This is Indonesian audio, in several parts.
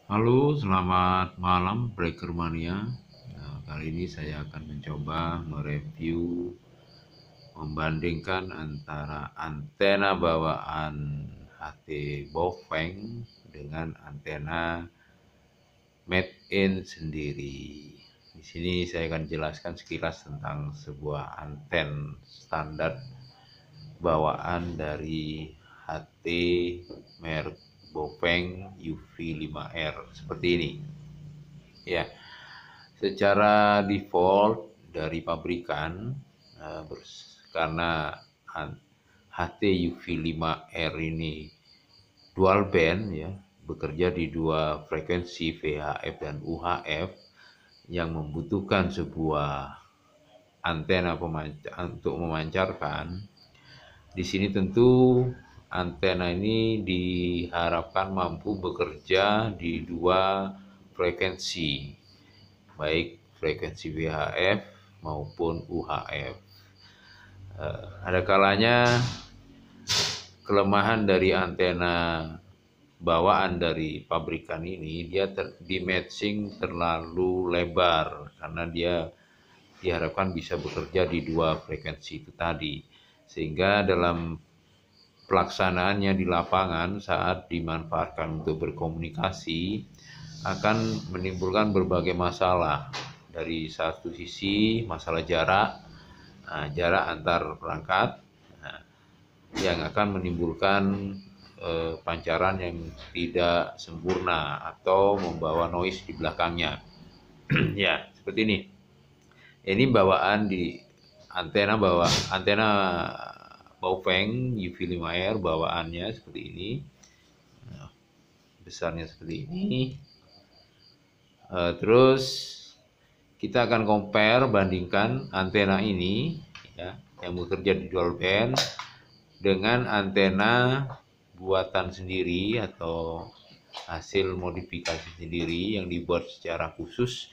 Halo, selamat malam Breaker Mania. Kali ini saya akan mencoba mereview, membandingkan antara antena bawaan HT Baofeng dengan antena made in sendiri. Di sini saya akan jelaskan sekilas tentang sebuah anten standar bawaan dari HT merek Baofeng UV5R seperti ini. Ya, secara default dari pabrikan, karena HT UV5R ini dual band ya, bekerja di dua frekuensi VHF dan UHF yang membutuhkan sebuah antena untuk memancarkan. Di sini tentu antena ini diharapkan mampu bekerja di dua frekuensi, baik frekuensi VHF maupun UHF. Ada kalanya kelemahan dari antena bawaan dari pabrikan ini, dia di matching terlalu lebar karena dia diharapkan bisa bekerja di dua frekuensi itu tadi, sehingga dalam pelaksanaannya di lapangan saat dimanfaatkan untuk berkomunikasi akan menimbulkan berbagai masalah. Dari satu sisi masalah jarak, jarak antar perangkat, yang akan menimbulkan pancaran yang tidak sempurna atau membawa noise di belakangnya. Ya, seperti ini. Ini bawaan di antena Baofeng UV5R bawaannya seperti ini. Nah, besarnya seperti ini. Terus kita akan compare, bandingkan antena ini ya, yang bekerja di dual band dengan antena buatan sendiri atau hasil modifikasi sendiri yang dibuat secara khusus.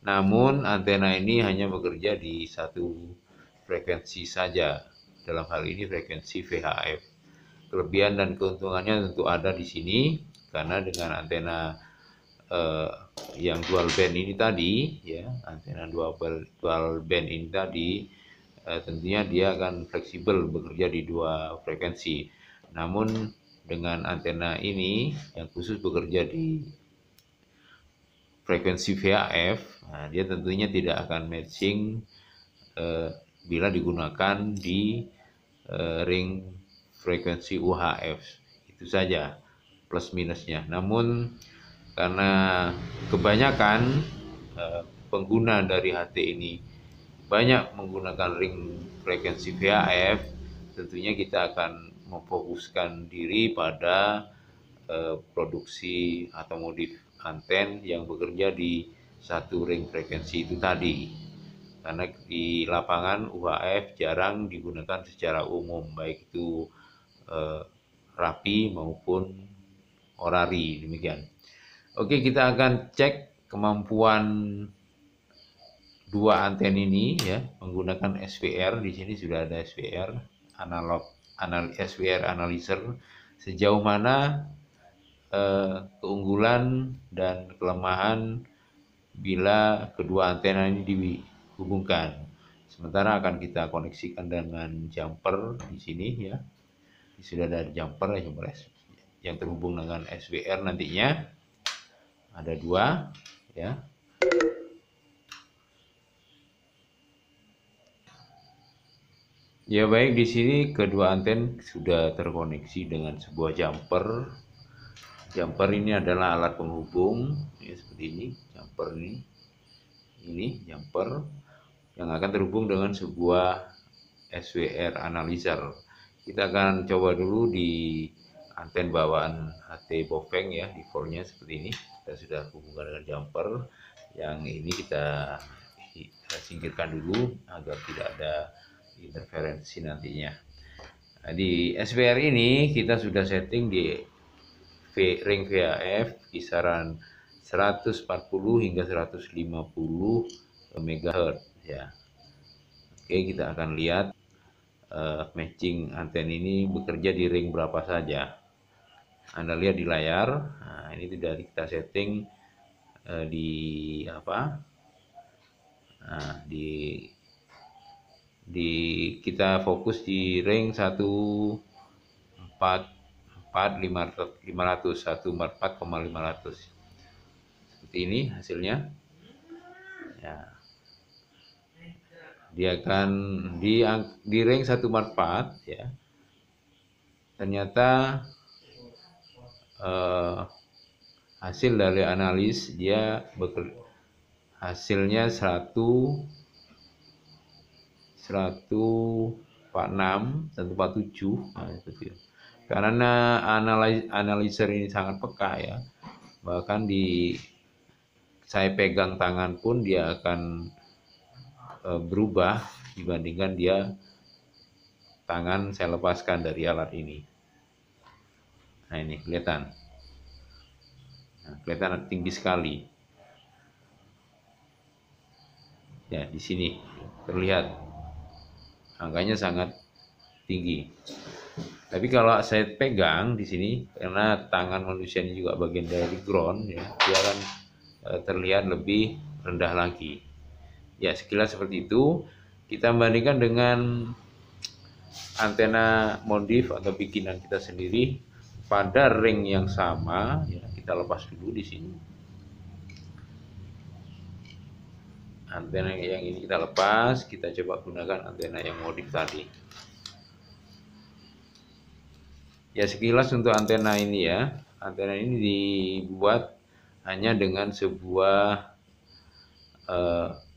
Namun antena ini hanya bekerja di satu frekuensi saja. Dalam hal ini frekuensi VHF. Kelebihan dan keuntungannya tentu ada di sini karena dengan antena yang dual band ini tadi ya, antena dual band ini tadi tentunya dia akan fleksibel bekerja di dua frekuensi. Namun dengan antena ini yang khusus bekerja di frekuensi VHF, nah, dia tentunya tidak akan matching bila digunakan di ring frekuensi UHF. Itu saja plus minusnya. Namun karena kebanyakan pengguna dari HT ini banyak menggunakan ring frekuensi VHF, tentunya kita akan memfokuskan diri pada produksi atau modif anten yang bekerja di satu ring frekuensi itu tadi. Karena di lapangan UHF jarang digunakan secara umum, baik itu rapi maupun orari, demikian. Oke, kita akan cek kemampuan dua anten ini ya menggunakan SVR. Di sini sudah ada SVR, SVR analyzer, sejauh mana keunggulan dan kelemahan bila kedua antena ini dihubungkan. Sementara akan kita koneksikan dengan jumper di sini ya. Sudah ada jumper yang terhubung dengan SVR nantinya. Ada dua ya. Ya baik, di sini kedua anten sudah terkoneksi dengan sebuah jumper. Jumper ini adalah alat penghubung ya, seperti ini. Jumper ini jumper yang akan terhubung dengan sebuah SVR analyzer. Kita akan coba dulu di anten bawaan HT Baofeng ya, defaultnya seperti ini. Kita sudah hubungkan dengan jumper. Yang ini kita singkirkan dulu agar tidak ada interferensi nantinya. Nah, di SVR ini kita sudah setting di ring VHF kisaran 140 hingga 150 MHz ya. Oke, kita akan lihat matching anten ini bekerja di ring berapa saja. Anda lihat di layar. Nah, ini sudah kita setting di apa? Nah, kita fokus di ring 144,500 seperti ini hasilnya ya. Dia akan di ring 144 ya, ternyata hasil dari analis dia hasilnya 146, 147. Nah, seperti itu. Karena analiser ini sangat peka ya, bahkan saya pegang tangan pun dia akan berubah dibandingkan tangan saya lepaskan dari alat ini. Nah, ini kelihatan. Nah, kelihatan tinggi sekali. Ya, di sini terlihat angkanya sangat tinggi. Tapi kalau saya pegang di sini, karena tangan manusia ini juga bagian dari ground, ya, dia akan terlihat lebih rendah lagi. Ya, sekilas seperti itu. Kita bandingkan dengan antena modif atau bikinan kita sendiri pada ring yang sama. Ya, kita lepas dulu di sini. Antena yang ini kita lepas, kita coba gunakan antena yang modif tadi. Ya, sekilas untuk antena ini ya. Antena ini dibuat hanya dengan sebuah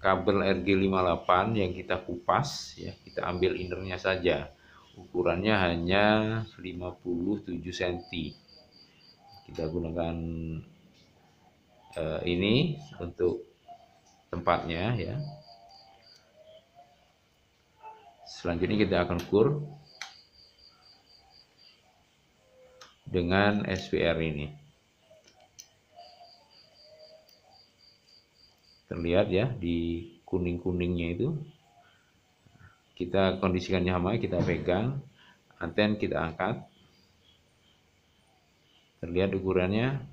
kabel RG58 yang kita kupas ya, kita ambil innernya saja. Ukurannya hanya 57 cm. Kita gunakan ini untuk tempatnya ya. Selanjutnya kita akan ukur dengan SPR ini. Terlihat ya di kuning-kuningnya itu. Kita kondisikannya sama, kita pegang, anten kita angkat. Terlihat ukurannya.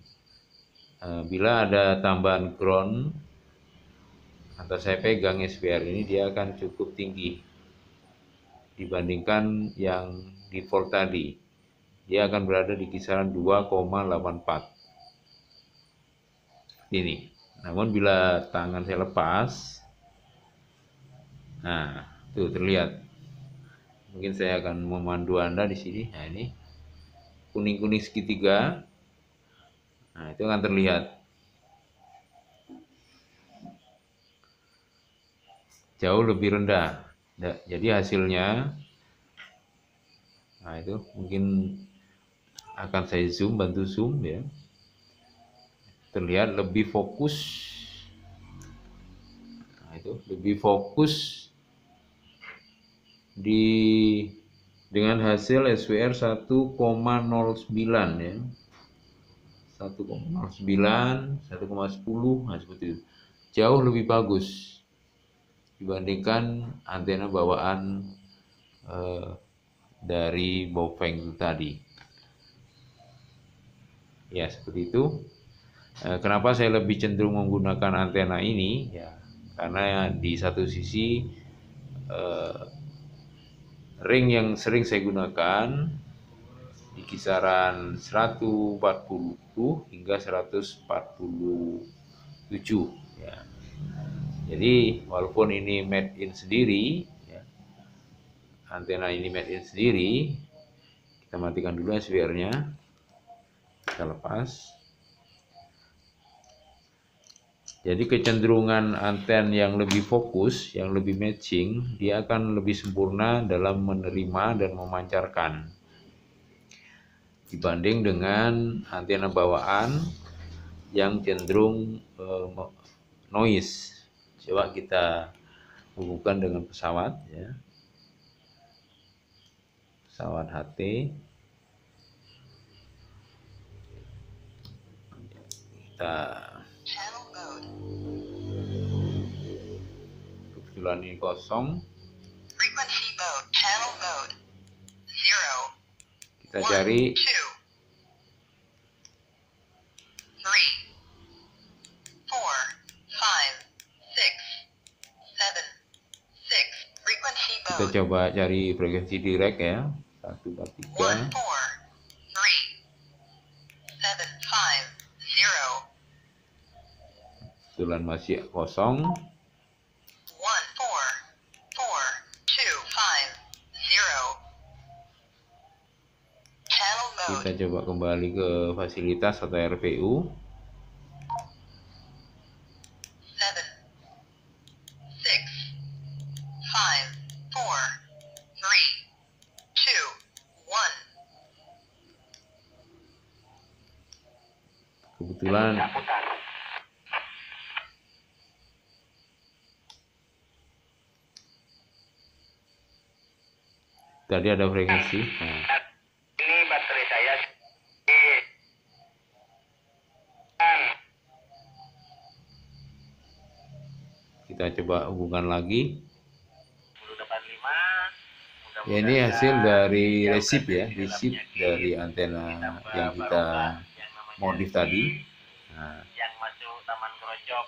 Bila ada tambahan ground atau saya pegang SPR ini, dia akan cukup tinggi dibandingkan yang default tadi. Dia akan berada di kisaran 2,84 ini. Namun bila tangan saya lepas, nah tuh terlihat. Mungkin saya akan memandu Anda di sini. Nah, ini kuning-kuning segitiga. Nah, itu akan terlihat jauh lebih rendah. Jadi hasilnya, nah itu mungkin akan saya zoom, bantu zoom ya. Terlihat lebih fokus. Nah, itu lebih fokus dengan hasil SWR 1,09 ya. 1,09, 1,10, nah seperti itu. Jauh lebih bagus dibandingkan antena bawaan dari Baofeng tadi. Ya, seperti itu. Kenapa saya lebih cenderung menggunakan antena ini? Ya, karena di satu sisi ring yang sering saya gunakan di kisaran 140 hingga 147 ya. Jadi walaupun ini made in sendiri ya, antena ini made in sendiri, kita matikan dulu SWR-nya, kita lepas. Jadi kecenderungan anten yang lebih fokus, yang lebih matching, dia akan lebih sempurna dalam menerima dan memancarkan dibanding dengan antena bawaan yang cenderung noise. Coba kita hubungkan dengan pesawat ya. Pesawat HT. Kita kebetulan ini kosong. Kita cari Kita coba cari frekuensi direct ya. 143. Kebetulan masih kosong. Kita coba kembali ke fasilitas atau RPU. Kebetulan tadi ada frekuensi. Nah, ini baterai saya. kita coba hubungkan lagi. 1085. Ya, ini hasil dari resip ya, resip dari antena yang kita modif tadi. Nah, Yang masuk Taman Kerocok.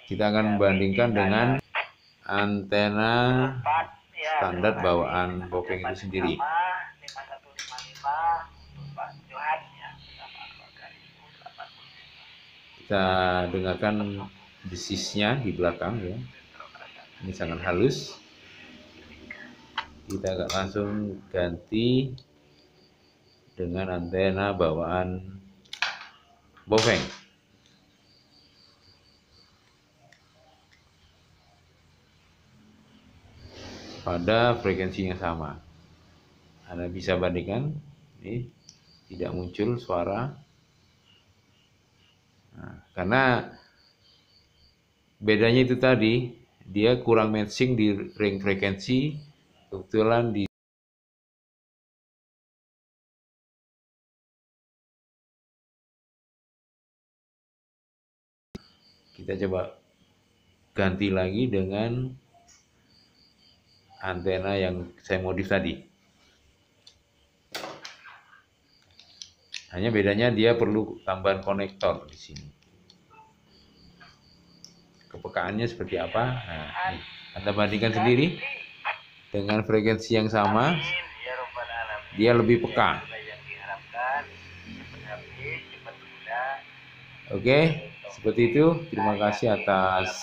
kita akan membandingkan dengan antena standar bawaan Bofeng itu sendiri. 5155 Pak Johan ya. Kita dengarkan desisnya di belakang ya. Ini sangat halus. Kita akan langsung ganti dengan antena bawaan Bofeng. Pada frekuensi yang sama. Anda bisa bandingkan, ini tidak muncul suara. Nah, karena bedanya itu tadi, dia kurang matching di ring frekuensi. Kebetulan di kita coba ganti lagi dengan antena yang saya modif tadi. Hanya bedanya dia perlu tambahan konektor di sini. Kepekaannya seperti apa? Nah, nih, Anda bandingkan sendiri dengan frekuensi yang sama, dia lebih peka. Oke, seperti itu. Terima kasih atas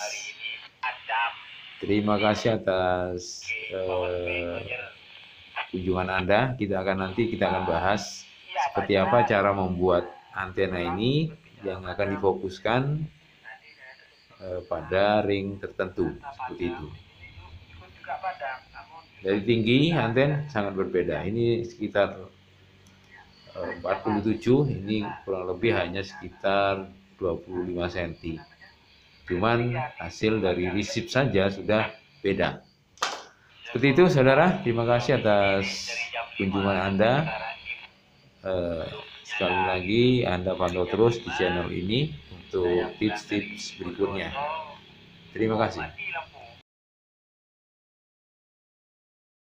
kunjungan Anda. Kita akan bahas seperti apa cara membuat antena ini yang akan difokuskan pada ring tertentu, seperti itu. Dari tinggi antena sangat berbeda. Ini sekitar 47, ini kurang lebih hanya sekitar 25 cm. Cuman hasil dari resip saja sudah beda. Seperti itu saudara, terima kasih atas kunjungan Anda. Sekali lagi Anda pantau terus di channel ini untuk tips-tips berikutnya. Terima kasih.